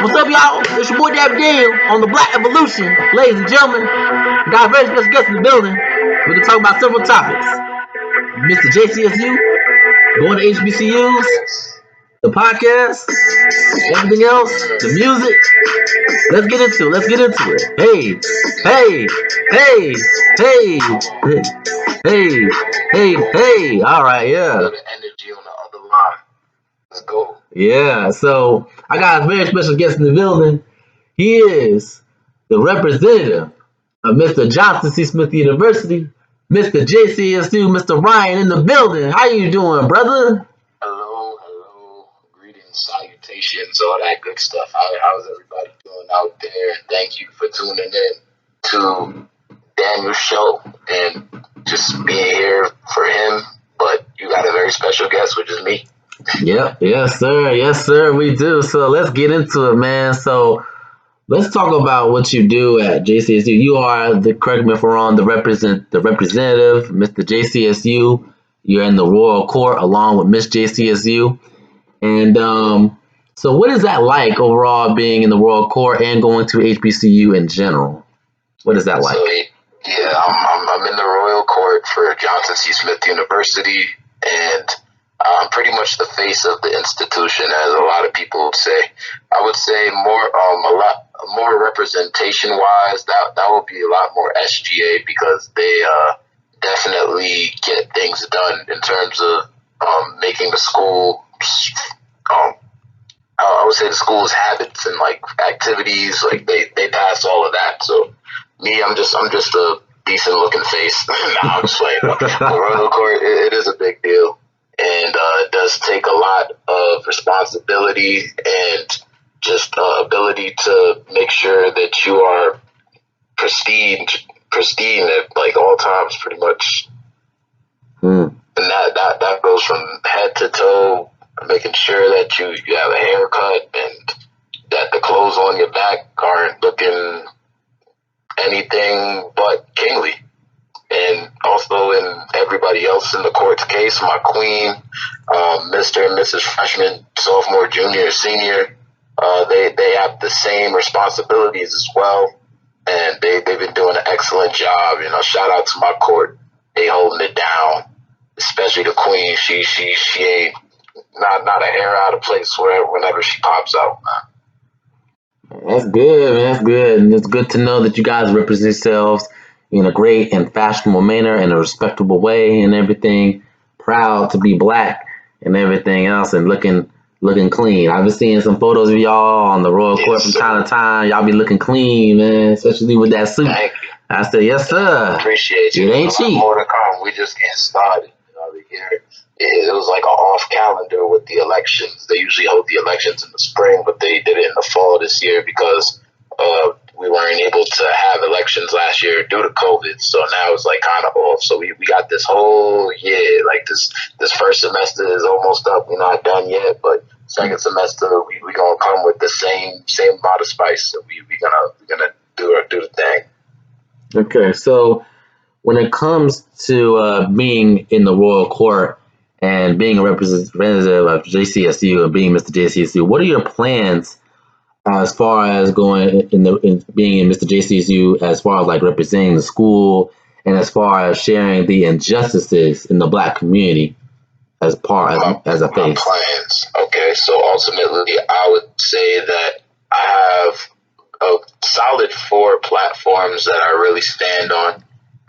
What's up, y'all? It's your boy Dabby Daniel on the Black Evolution. Ladies and gentlemen, got a very special guest in the building. We're going to talk about several topics. Mr. JCSU, going to HBCUs, the podcast, everything else, the music. Let's get into it. Let's get into it. Hey, hey, hey. All right, yeah. The energy on the other line. Let's go. Yeah, so I got a very special guest in the building. He is the representative of Mr. Johnson C. Smith University, Mr. JCSU, Mr. Ryan in the building. How you doing, brother? Hello. Greetings, salutations, all that good stuff. How's everybody doing out there? Thank you for tuning in to Daniel's show and just being here for him. But you got a very special guest, which is me. Yep, yes, sir, we do. So let's get into it, man. So let's talk about what you do at JCSU. You are correct me if I'm wrong, the representative, Mr. JCSU. You're in the Royal Court along with Miss JCSU. And so what is that like overall, being in the Royal Court and going to HBCU in general? What is that like? So, yeah, I'm in the Royal Court for Johnson C. Smith University, and I'm pretty much the face of the institution, as a lot of people would say. I would say a lot more representation wise. That would be a lot more SGA, because they definitely get things done in terms of making the school. I would say the school's habits and like activities, like they pass all of that. So me, I'm just a decent looking face. I'm just playing. The Royal Court, it is a big deal. And it does take a lot of responsibility and just ability to make sure that you are pristine at like all times, pretty much. And that goes from head to toe, making sure that you have a haircut and that the clothes on your back aren't looking anything but kingly. And also in everybody else in the court's case, my queen, Mr. and Mrs. Freshman, sophomore, junior, senior, they have the same responsibilities as well. And they've been doing an excellent job. You know, shout out to my court. They holding it down, especially the queen. She ain't not a hair out of place whenever she pops out, man. That's good, man. That's good. And it's good to know that you guys represent yourselves in a great and fashionable manner, in a respectable way and everything. Proud to be black and everything else, and looking clean. I've been seeing some photos of y'all on the Royal Court from time to time. Y'all be looking clean, man, especially with that suit. Thank you. I said, yes, sir. Appreciate you. It ain't cheap. More to come. We just getting started. You know, the year it was like an off calendar with the elections. They usually hold the elections in the spring, but they did it in the fall this year because we weren't able to have elections last year due to COVID. So now it's like kind of off. So we got this whole year, like this first semester is almost up. We're not done yet, but second semester we gonna come with the same amount of spice. So we gonna do the thing. Okay, so when it comes to being in the Royal Court and being a representative of JCSU and being Mr. JCSU, what are your plans as far as going in being in Mr. JCSU, as far as like representing the school and as far as sharing the injustices in the black community as a face? My plans. Okay, so ultimately, I would say that I have a solid 4 platforms that I really stand on,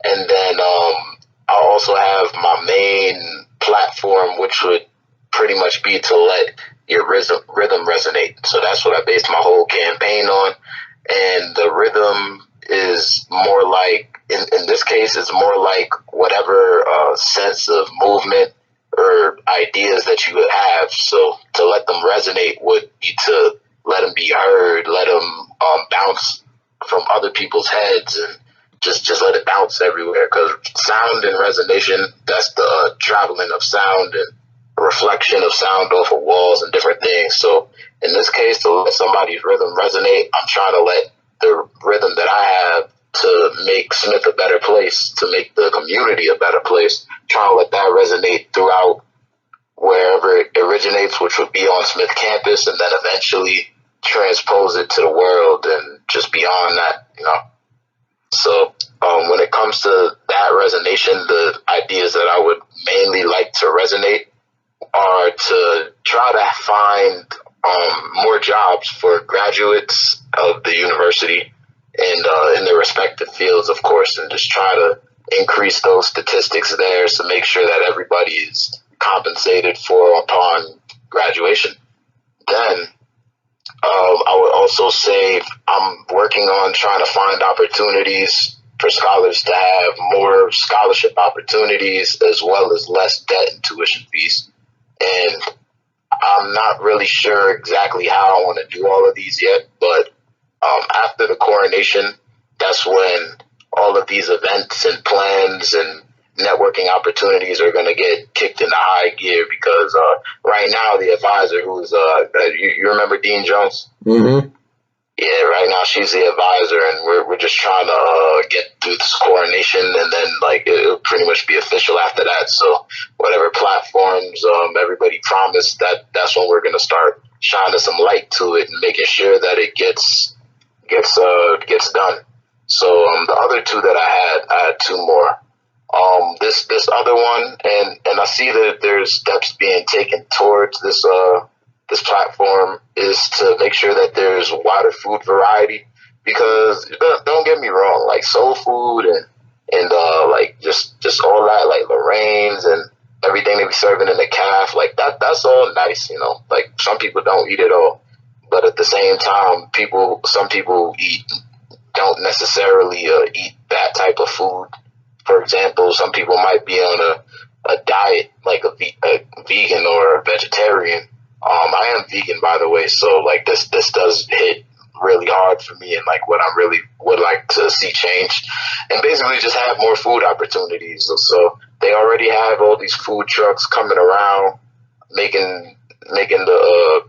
and then I also have my main platform, which would pretty much be to let your rhythm resonate. So that's what I based my whole campaign on. And the rhythm is more like, in this case, it's more like whatever sense of movement or ideas that you would have. So to let them resonate would be to let them be heard, let them bounce from other people's heads, and just let it bounce everywhere. Because sound and resonation, that's the traveling of sound and reflection of sound off of walls and different things. So in this case, to let somebody's rhythm resonate, I'm trying to let the rhythm that I have to make Smith a better place, to make the community a better place, trying to let that resonate throughout wherever it originates, which would be on Smith campus, and then eventually transpose it to the world and just beyond that, you know. So when it comes to that resonation, the ideas that I would mainly like to resonate are to try to find more jobs for graduates of the university and in their respective fields, of course, and just try to increase those statistics there to make sure that everybody is compensated for upon graduation. Then I would also say I'm working on trying to find opportunities for scholars to have more scholarship opportunities as well as less debt and tuition fees. And I'm not really sure exactly how I want to do all of these yet, but after the coronation, that's when all of these events and plans and networking opportunities are going to get kicked into high gear because right now the advisor who's you remember Dean Jones? Mm-hmm. Yeah, right now she's the advisor, and we're just trying to get through this coronation, and then like it'll pretty much be official after that. So whatever platforms everybody promised, that's when we're gonna start shining some light to it and making sure that it gets done. So the other two that I had two more. This other one, and I see that there's steps being taken towards this platform is to make sure that there's wider food variety because don't get me wrong, like soul food and like just all that, like Lorraine's and everything they be serving in the calf, like that's all nice, you know. Like some people don't eat it all, but at the same time, some people don't necessarily eat that type of food. For example, some people might be on a diet like a vegan or a vegetarian. I am vegan, by the way, so like this does hit really hard for me and like what I really would like to see change and basically just have more food opportunities. So they already have all these food trucks coming around making the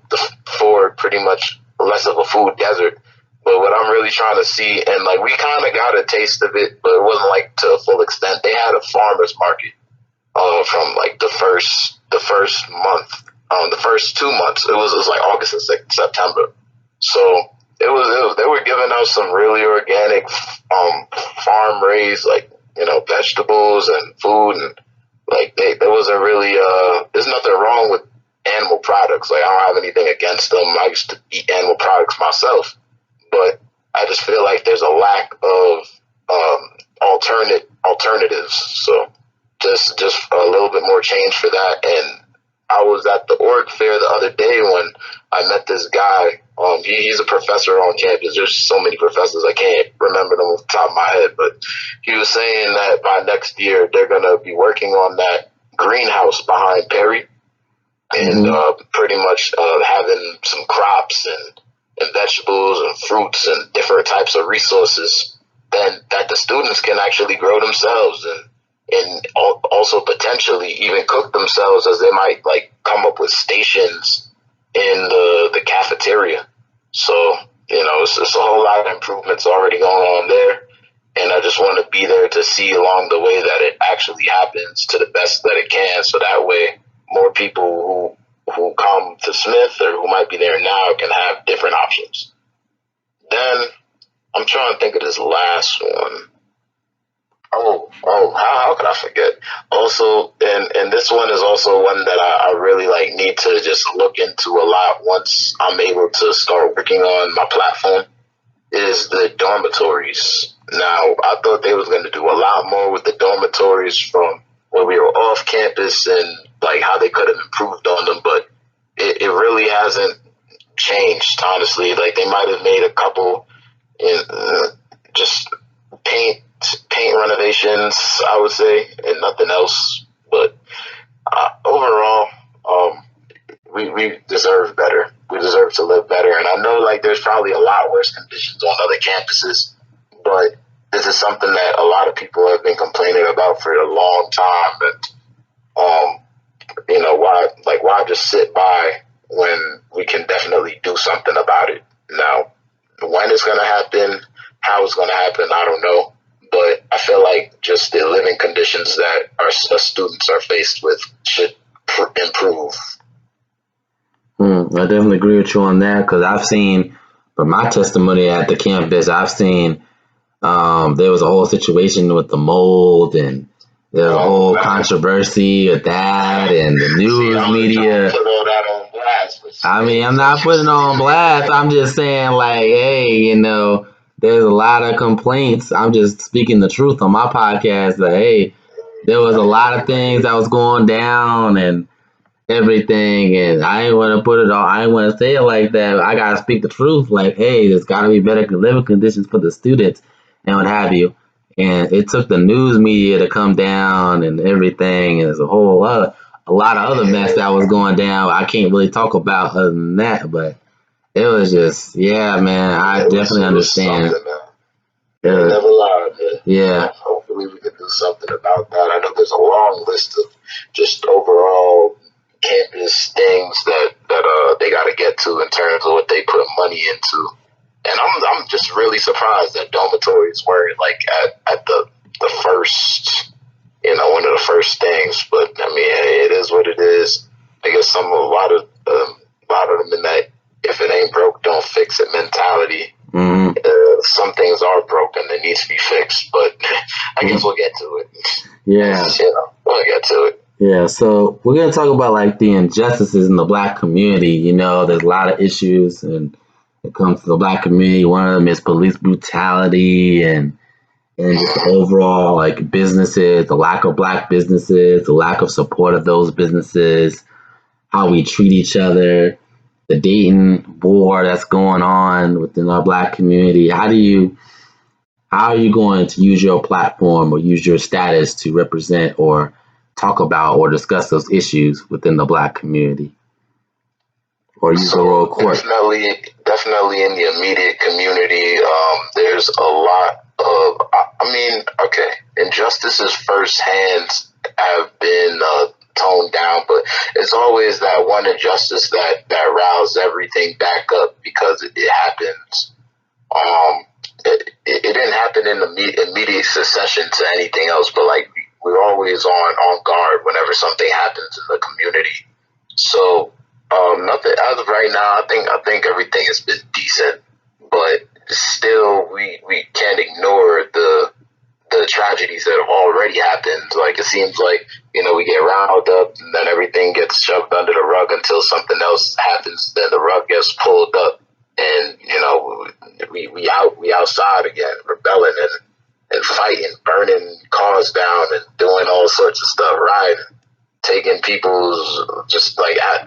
Ford pretty much less of a food desert. But what I'm really trying to see, and like we kind of got a taste of it, but it wasn't like to a full extent. They had a farmers market from like the first month, the first 2 months. It was like August and September. So it was they were giving out some really organic farm raised like vegetables and food, and like there wasn't really there's nothing wrong with animal products. Like I don't have anything against them. I used to eat animal products myself, but I just feel like there's a lack of alternatives. So just a little bit more change for that. And I was at the org fair the other day when I met this guy. He's a professor on campus. There's so many professors I can't remember them off the top of my head, but he was saying that by next year they're gonna be working on that greenhouse behind Perry and pretty much having some crops and vegetables and fruits and different types of resources then that the students can actually grow themselves and also potentially even cook themselves, as they might like come up with stations in the cafeteria. So it's a whole lot of improvements already going on there, and I just want to be there to see along the way that it actually happens to the best that it can, so that way more people who come to Smith or who might be there now can have different options. Then I'm trying to think of this last one. How could I forget? Also, and this one is also one that I really like need to just look into a lot once I'm able to start working on my platform, is the dormitories. Now, I thought they was going to do a lot more with the dormitories from when we were off campus and like how they could have improved on them, but it really hasn't changed, honestly. Like they might have made a couple just paint renovations, I would say, and nothing else. But overall, we deserve better. We deserve to live better. And I know like there's probably a lot worse conditions on other campuses, but this is something that a lot of people have been complaining about for a long time. And why just sit by when we can definitely do something about it? Now, when it's gonna happen, how it's gonna happen, I don't know. But I feel like just the living conditions that our students are faced with should improve. I definitely agree with you on that because I've seen, from my testimony at the campus, I've seen there was a whole situation with the mold and there's a whole controversy with that and the news media. Put all that on blast, I mean, I'm not putting it on blast. I'm just saying, like, hey, there's a lot of complaints. I'm just speaking the truth on my podcast that, hey, there was a lot of things that was going down and everything, and I ain't want to put it all. I ain't want to say it like that. I gotta speak the truth. Like, hey, there's got to be better living conditions for the students and what have you. And it took the news media to come down and everything. And there's a lot of other mess that was going down. I can't really talk about other than that, but it was just, yeah, man. I definitely understand. They never lied, man. Yeah. Hopefully we can do something about that. I know there's a long list of just overall campus things that they got to get to in terms of what they put money into. And I'm just really surprised that dormitories weren't like at the first, one of the first things. But I mean, hey, it is what it is. I guess a lot of them in that if it ain't broke, don't fix it mentality. Mm-hmm. Some things are broken that needs to be fixed, but I guess we'll get to it. Yeah, we'll get to it. Yeah, so we're gonna talk about like the injustices in the Black community. There's a lot of issues, and it comes to the Black community. One of them is police brutality and just the overall like businesses, the lack of Black businesses, the lack of support of those businesses, how we treat each other, the dating war that's going on within our Black community. How are you going to use your platform or use your status to represent or talk about or discuss those issues within the Black community? Or use the royal court? Definitely in the immediate community, there's a lot of, injustices firsthand have been toned down, but it's always that one injustice that riles everything back up because it happens. It didn't happen in immediate succession to anything else, but like we're always on guard whenever something happens in the community. So nothing as of right now. I think everything has been decent, but still we can't ignore the tragedies that have already happened. Like it seems like we get riled up and then everything gets shoved under the rug until something else happens. Then the rug gets pulled up, and we outside again, rebelling and fighting, burning cars down and doing all sorts of stuff, right? Taking people's just like I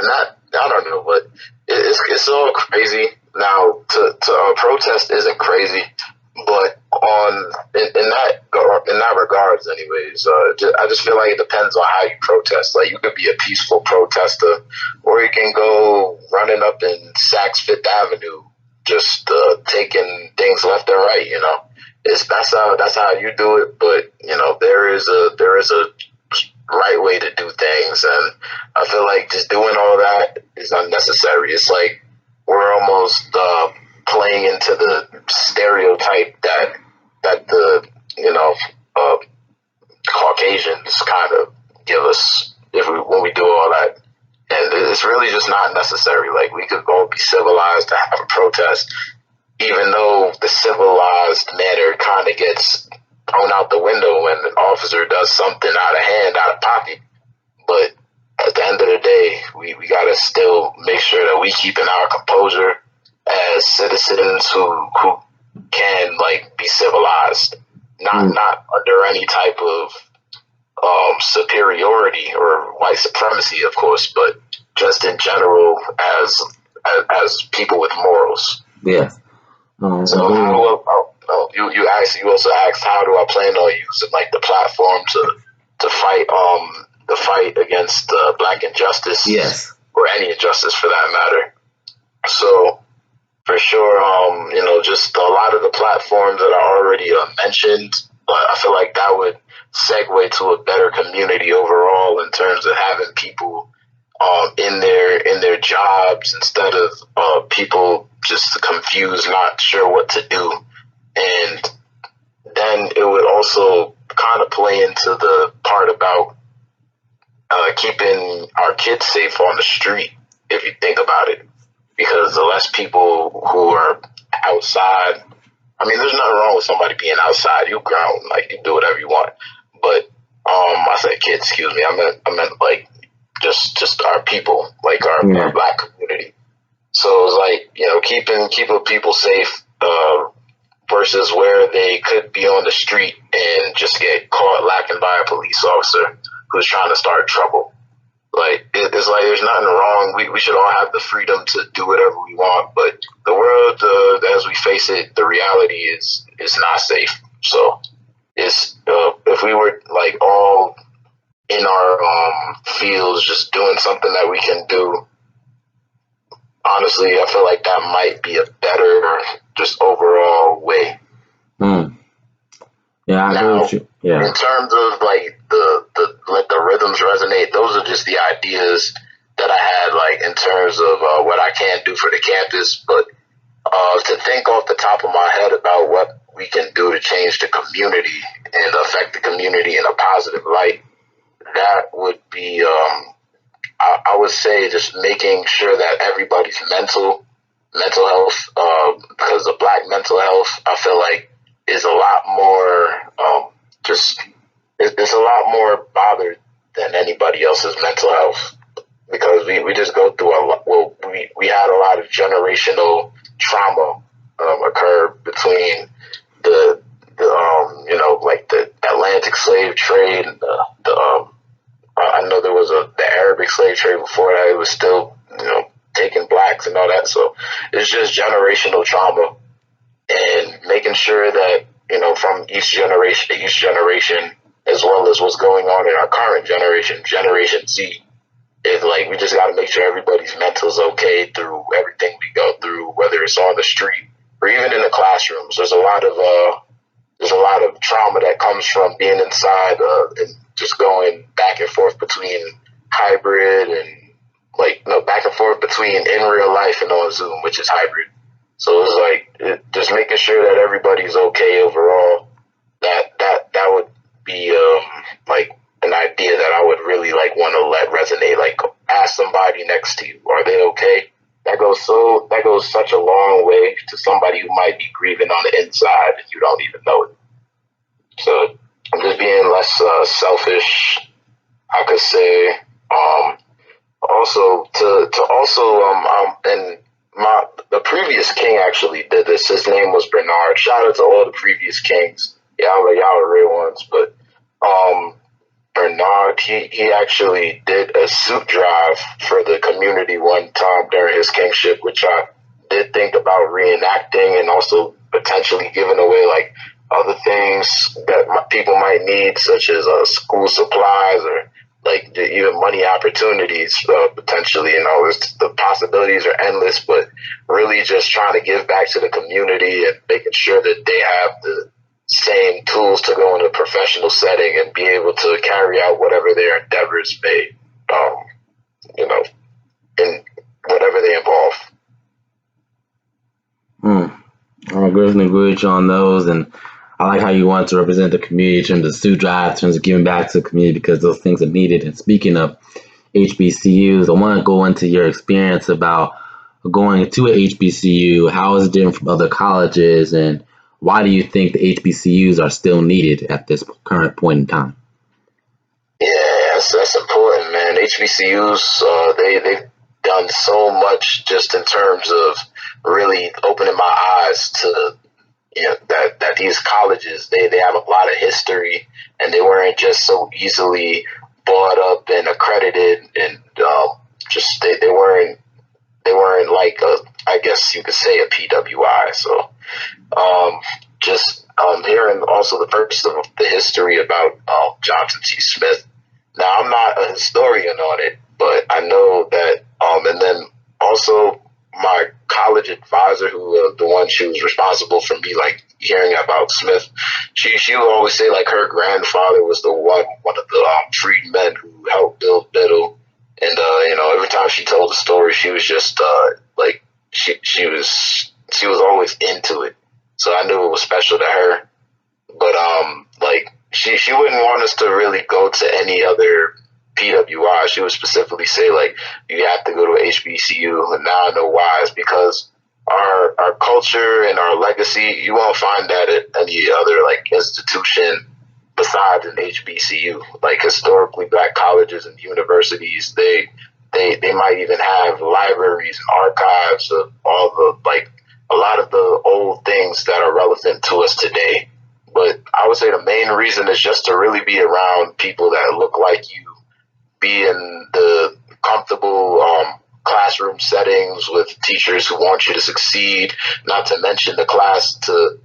don't know, but it's all crazy. Now to protest isn't crazy, but in that regards, anyways, I just feel like it depends on how you protest. Like you could be a peaceful protester, or you can go running up in Saks Fifth Avenue, just taking things left and right. That's how you do it. But there is a right way to do things, and I feel like just doing all that is unnecessary. It's like we're almost playing into the stereotype that the Caucasians kind of give us when we do all that, and it's really just not necessary. Like we could go be civilized to have a protest, even though the civilized manner kind of gets thrown out the window when an officer does something out of hand, out of pocket. But at the end of the day, we got to still make sure that we keeping our composure as citizens who can like be civilized, not under any type of superiority or white supremacy, of course, but just in general as people with morals. Yes. So you also asked how do I plan on using like the platform to fight the fight against Black injustice, yes, or any injustice for that matter. So for sure, just a lot of the platforms that I already mentioned, but I feel like that would segue to a better community overall in terms of having people in their jobs instead of people just confused, not sure what to do. And then it would also kind of play into the part about keeping our kids safe on the street, if you think about it. because the less people who are outside. I mean, there's nothing wrong with somebody being outside. You grown, like you do whatever you want. But I said kids, excuse me. I meant like just our people, like our black community. So it was like, keeping people safe versus where they could be on the street and just get caught lacking by a police officer who's trying to start trouble. Like it's like there's nothing wrong. We should all have the freedom to do whatever we want, but the world as we face it, the reality is not safe. So it's if we were like all in our fields, just doing something that we can do. Honestly, I feel like that might be a better, just overall way. Yeah, I agree with you. Yeah. In terms of like the let the rhythms resonate, those are just the ideas that I had, like in terms of what I can do for the campus. But to think off the top of my head about what we can do to change the community and affect the community in a positive light, that would be, I would say, just making sure that everybody's mental health, because the black mental health, I feel like, is a lot more it's a lot more bothered than anybody else's mental health, because we just go through a lot. Well, we had a lot of generational trauma occur between the like the Atlantic slave trade and I know there was the Arabic slave trade before that. It was still taking blacks and all that. So it's just generational trauma, and making sure that from each generation to each generation, as well as what's going on in our current Generation Z, is like we just got to make sure everybody's mental is okay through everything we go through, whether it's on the street or even in the classrooms. There's a lot of trauma that comes from being inside and just going back and forth between hybrid and back and forth between in real life and on Zoom, which is hybrid. So it's like just making sure that everybody's okay overall. That would be like an idea that I would really like want to let resonate. Like, ask somebody next to you, are they okay? That goes such a long way to somebody who might be grieving on the inside and you don't even know it. So I'm just being less selfish, I could say. Also to also and the previous king actually did this. His name was Bernard. Shout out to all the previous kings. Y'all are real ones. But Bernard, he actually did a suit drive for the community one time during his kingship, which I did think about reenacting, and also potentially giving away like other things that people might need, such as school supplies or like even money opportunities potentially. The possibilities are endless, but really just trying to give back to the community and making sure that they have the same tools to go in a professional setting and be able to carry out whatever their endeavors may, in whatever they involve. I definitely agree with you on those, and I like how you want to represent the community in terms of suit drive, in terms of giving back to the community, because those things are needed. And speaking of HBCUs, I want to go into your experience about going to a HBCU. How is it different from other colleges, and why do you think the HBCUs are still needed at this current point in time? Yeah, that's important, man. HBCUs, they've done so much just in terms of really opening my eyes to that these colleges, they have a lot of history, and they weren't just so easily bought up and accredited, and just they weren't like I guess you could say a PWI. So just hearing also the first of the history about Johnson T. Smith. Now, I'm not a historian on it, but I know that, and then also my college advisor, who the one she was responsible for me like hearing about Smith, she would always say like her grandfather was the one of the freedmen who helped build Biddle, and every time she told the story, she was just like she was always into it, so I knew it was special to her. But like she wouldn't want us to really go to any other PWI, she would specifically say, like, you have to go to a HBCU. And now I know why. It's because our culture and our legacy, you won't find that at any other, like, institution besides an HBCU. Like, historically black colleges and universities, they might even have libraries and archives of all the, like, a lot of the old things that are relevant to us today. But I would say the main reason is just to really be around people that look like you, be in the comfortable classroom settings with teachers who want you to succeed. Not to mention the class to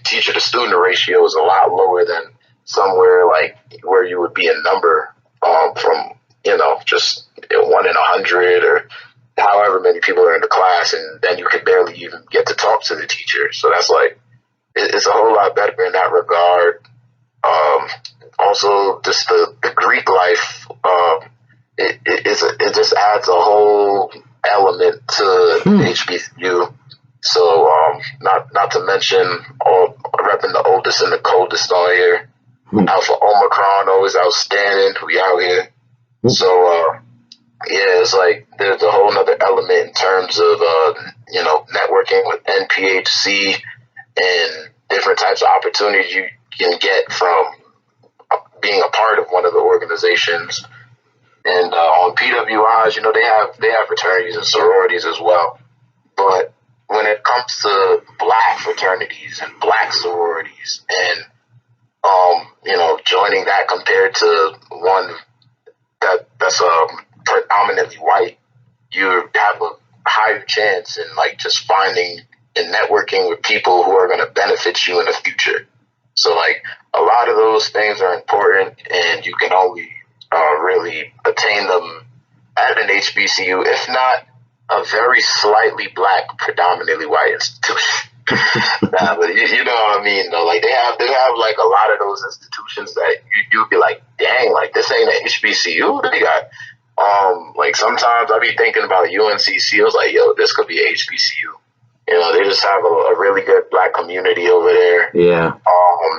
teacher to student ratio is a lot lower than somewhere like where you would be in number from, you know, just 1 in 100 or however many people are in the class, and then you could barely even get to talk to the teacher. So that's like, it's a whole lot better in that regard. Also, just the Greek life, it just adds a whole element to HBCU. So, not to mention repping the oldest and the coldest on here. Alpha Omicron always outstanding. We out here. So, yeah, it's like there's a whole nother element in terms of, you know, networking with NPHC and different types of opportunities you can get from being a part of one of the organizations. And on PWIs, you know, they have fraternities and sororities as well. But when it comes to black fraternities and black sororities and, you know, joining that compared to one that's predominantly white, you have a higher chance in, like, just finding and networking with people who are going to benefit you in the future. So, like, a lot of those things are important, and you can only really attain them at an HBCU, if not a very slightly black, predominantly white institution. Nah, but you know what I mean, though. Like, they have like a lot of those institutions that you'd be like, dang, like, this ain't an HBCU. They got like, sometimes I be thinking about UNCC. I was like, yo, this could be HBCU. You know, they just have a really good black community over there. Yeah.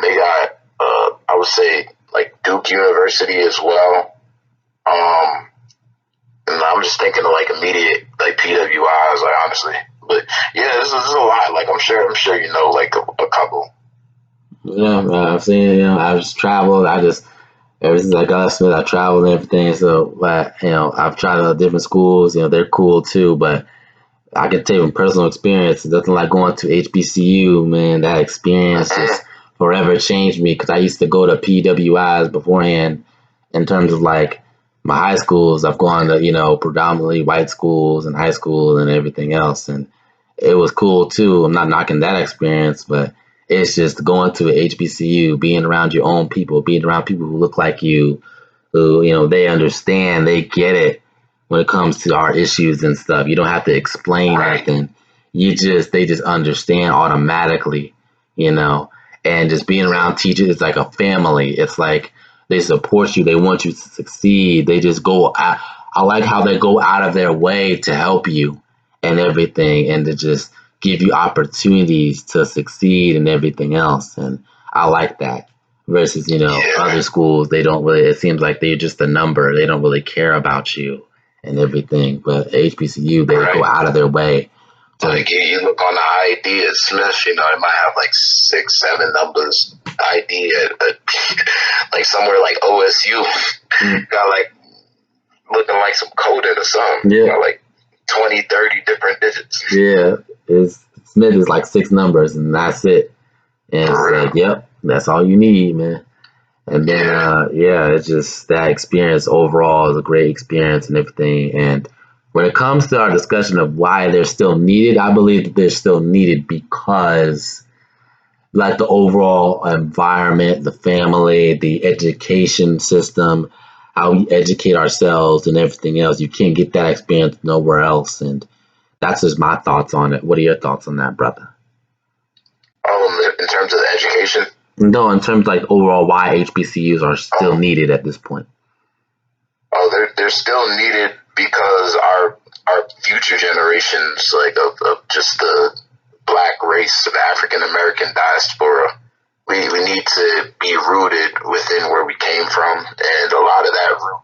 They got I would say, like, Duke University as well. And I'm just thinking of, like, immediate, like, PWIs, like, honestly. But yeah, this is a lot. Like, I'm sure you know, like, a couple. Yeah, I've seen, you know, I've just traveled. Ever since I got Smith, I traveled and everything. So, but, you know, I've tried out different schools. You know, they're cool too. But I can tell you from personal experience, nothing like going to HBCU, man. That experience just forever changed me, because I used to go to PWIs beforehand in terms of, like, my high schools. I've gone to, you know, predominantly white schools and high school and everything else. And it was cool too. I'm not knocking that experience, but it's just going to a HBCU, being around your own people, being around people who look like you, who, you know, they understand, they get it when it comes to our issues and stuff. You don't have to explain nothing. They just understand automatically, you know, and just being around teachers, it's like a family. It's like they support you. They want you to succeed. They just go out. I like how they go out of their way to help you and everything, and to just give you opportunities to succeed and everything else. And I like that. Versus, you know, other schools, they don't really, it seems like they're just a number. They don't really care about you and everything. But HBCU, they go out of their way. Like, you look on the ID at Smith, you know, it might have like 6, 7 numbers. ID at like somewhere like OSU got, like, looking like some coding or something. Yeah. Got like 20, 30 different digits. Yeah. Smith is like 6 numbers and that's it. And it's like, yep, that's all you need, man. And then, it's just that experience overall is a great experience and everything. And when it comes to our discussion of why they're still needed, I believe that they're still needed because, like, the overall environment, the family, the education system, how we educate ourselves and everything else, you can't get that experience nowhere else. And that's just my thoughts on it. What are your thoughts on that, brother? In terms of the education? No, in terms of, like, overall why HBCUs are still needed at this point. Oh, they're still needed because our future generations, like, of just the black race of African American diaspora, we need to be rooted within where we came from, and a lot of that root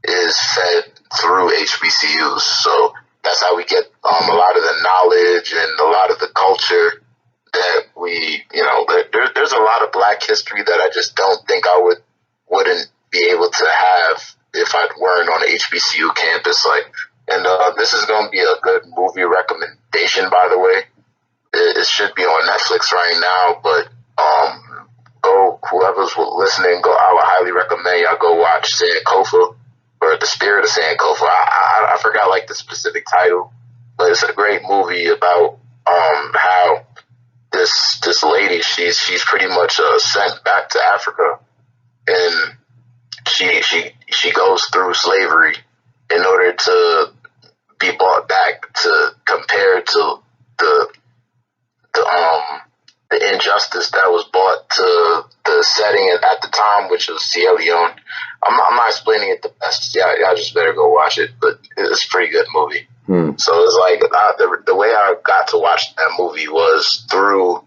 is fed through HBCUs. So that's how we get a lot of the knowledge and a lot of the culture that we, there's a lot of Black history that I just don't think I wouldn't be able to have if I weren't on an HBCU campus. And this is going to be a good movie recommendation, by the way. It should be on Netflix right now, but go, whoever's listening, I would highly recommend y'all go watch Sankofa, or The Spirit of Sankofa. I forgot like the specific title, but it's a great movie about how this lady, she's pretty much sent back to Africa, and she goes through slavery in order to be brought back to compare to the injustice that was brought to the setting at the time, which was Sierra Leone. I'm not explaining it the best. Y'all just better go watch it, but it's a pretty good movie. So it's like the way I got to watch that movie was through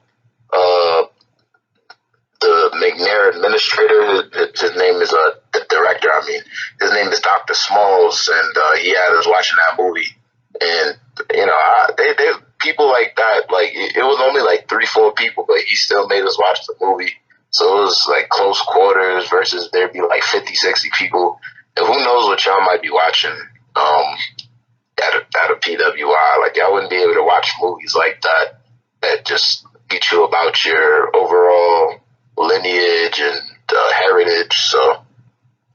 the McNair administrator. His name is the director. I mean, his name is Dr. Smalls, and he had us watching that movie. And they people like that. Like it was only like 3-4 people, but he still made us watch the movie. So it was like close quarters versus there'd be like 50-60 people. And who knows what y'all might be watching at a PWI. Like y'all wouldn't be able to watch movies like that just teach you about your overall lineage and heritage. So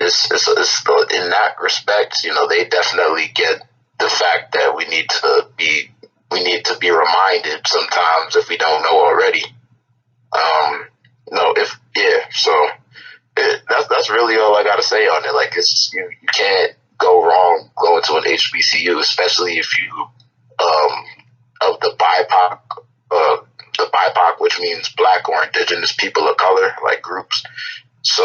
it's in that respect, they definitely get the fact that we need to be reminded sometimes if we don't know already. That's really all I gotta say on it. Like it's you can't go wrong going to an HBCU, especially if you of the BIPOC, which means Black or Indigenous people of color, like groups. So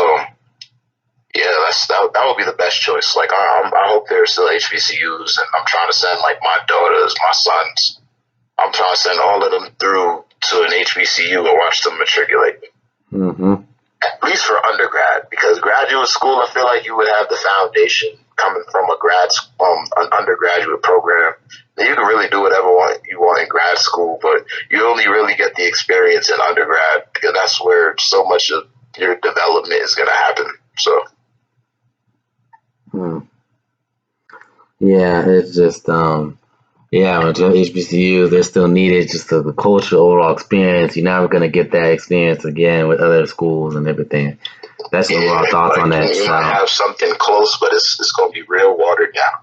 yeah, that would be the best choice. Like I hope there's still HBCUs, and I'm trying to send like my daughters, my sons. I'm trying to send all of them through to an HBCU and watch them matriculate. Mm-hmm. At least for undergrad, because graduate school, I feel like you would have the foundation coming from an undergraduate program. Then you can really do whatever you want in grad school, but you only really get the experience in undergrad because that's where so much of your development is going to happen. So. Yeah, it's just with HBCUs, they're still needed just the cultural overall experience. You're never gonna get that experience again with other schools and everything. That's your overall thoughts on that. You might have something close, but it's gonna be real watered down.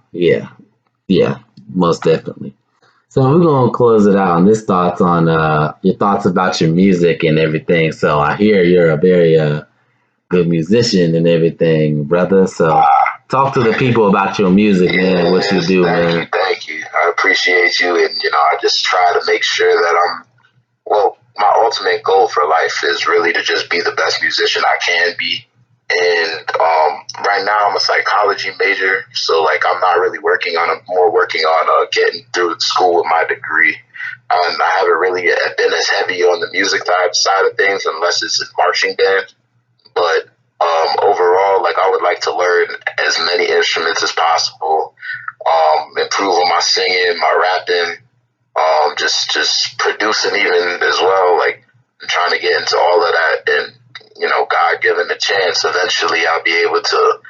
Yeah, most definitely. So we're gonna close it out on this thoughts on your thoughts about your music and everything. So I hear you're a very good musician and everything, brother. So talk to the people about your music, man. What you do, man. Thank you. I appreciate you, and I just try to make sure that my ultimate goal for life is really to just be the best musician I can be. And right now I'm a psychology major, so like I'm not really working on getting through school with my degree. I haven't really been as heavy on the music side of things unless it's in marching band. But overall, like I would like to learn as many instruments as possible, improve on my singing, my rapping, just producing even as well. Like I'm trying to get into all of that, and God given the chance, eventually I'll be able to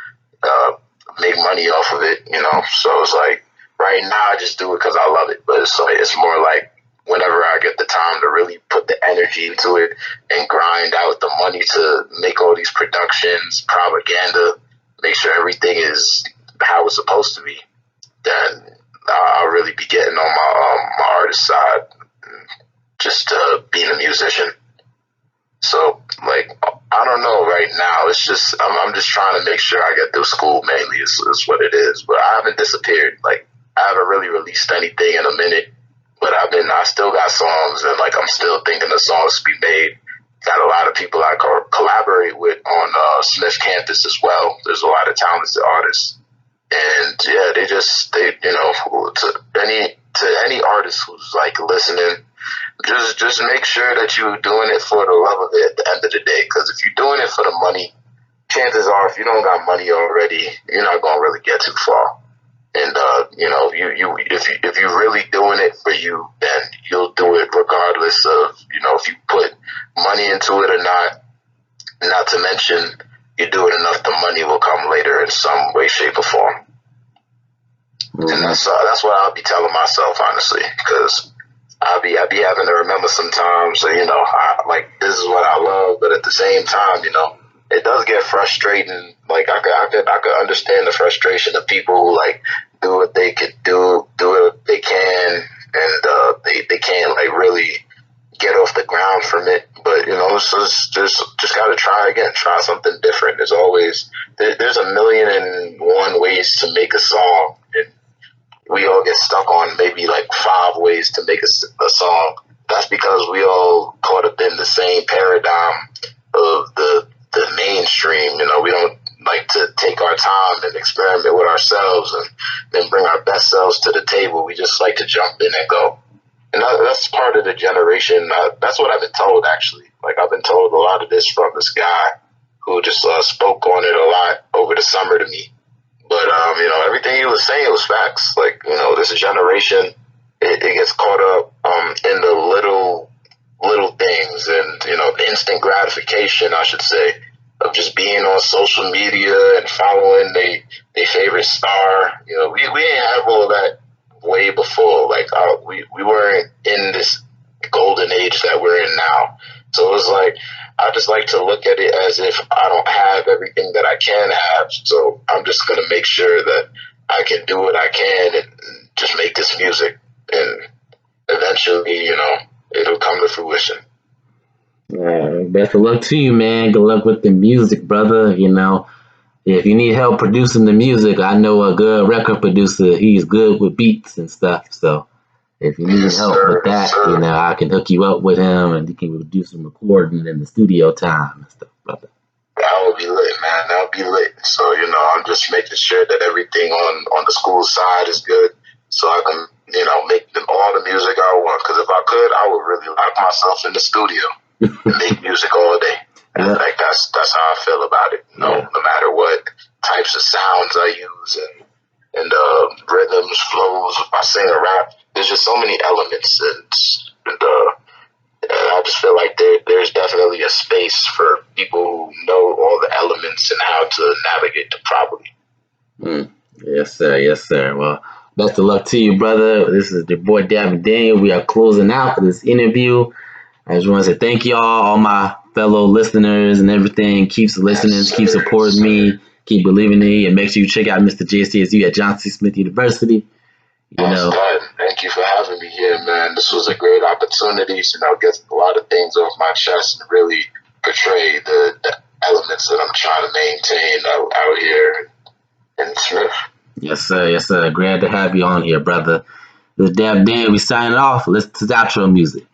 make money off of it. So it's like right now I just do it because I love it, but it's more like whenever I get the time to really put the energy into it and grind out the money to make all these productions, propaganda, make sure everything is how it's supposed to be, then I'll really be getting on my artist side, just being a musician. So like I don't know right now. It's just I'm just trying to make sure I get through school mainly. Is what it is. But I haven't disappeared. Like I haven't really released anything in a minute. But I still got songs, and like I'm still thinking of songs to be made. Got a lot of people I collaborate with on Smith campus as well. There's a lot of talented artists, and yeah, to any artist who's like listening, just make sure that you're doing it for the love of it at the end of the day. Because if you're doing it for the money, chances are if you don't got money already, you're not gonna really get too far. And if you're really doing it for you, then you'll do it regardless of if you put money into it or not. Not to mention, you do it enough, the money will come later in some way, shape, or form. And that's what I'll be telling myself, honestly, because I'll be having to remember sometimes, like this is what I love, but at the same time, it does get frustrating. Like I could understand the frustration of people who like do what they could do what they can, and they can't like really get off the ground from it. But it's just got to try again, try something different. There's a million and one ways to make a song, and we all get stuck on maybe like 5 ways to make a song. That's because we all caught up in the same paradigm of the mainstream. We don't like to take our time and experiment with ourselves and then bring our best selves to the table. We just like to jump in and go. And that's part of the generation. That's what I've been told, actually. Like, I've been told a lot of this from this guy who just spoke on it a lot over the summer to me. But, everything he was saying was facts. Like, this generation, it gets caught up in the little things and, the instant gratification, I should say, of just being on social media and following their favorite star. We didn't have all that way before. Like, we weren't in this golden age that we're in now. So it was like, I just like to look at it as if I don't have everything that I can have. So I'm just going to make sure that I can do what I can and just make this music. And eventually, it'll come to fruition. Best of luck to you, man. Good luck with the music, brother. If you need help producing the music, I know a good record producer. He's good with beats and stuff. So if you need help with that, I can hook you up with him, and he can do some recording in the studio time and stuff, brother. That would be lit, man. That would be lit. So, I'm just making sure that everything on the school side is good, so I can, make all the music I want. Because if I could, I would really lock myself in the studio and make music all day. And like that's how I feel about it. No matter what types of sounds I use and rhythms, flows, if I sing or rap, there's just so many elements, and I just feel like there's definitely a space for people who know all the elements and how to navigate them properly. Yes, sir. Yes, sir. Well, best of luck to you, brother. This is your boy Davin Daniel. We are closing out this interview. I just want to say thank y'all, all my fellow listeners and everything. Keep listening, keep supporting me, keep believing in me, and make sure you check out Mr. JCSU at Johnson C. Smith University. Thank you for having me here, man. This was a great opportunity to get a lot of things off my chest and really portray the elements that I'm trying to maintain out here in Smith. Yes, sir. Yes, sir. Glad to have you on here, brother. This is Dab Dan. We signing off. Listen to the outro music.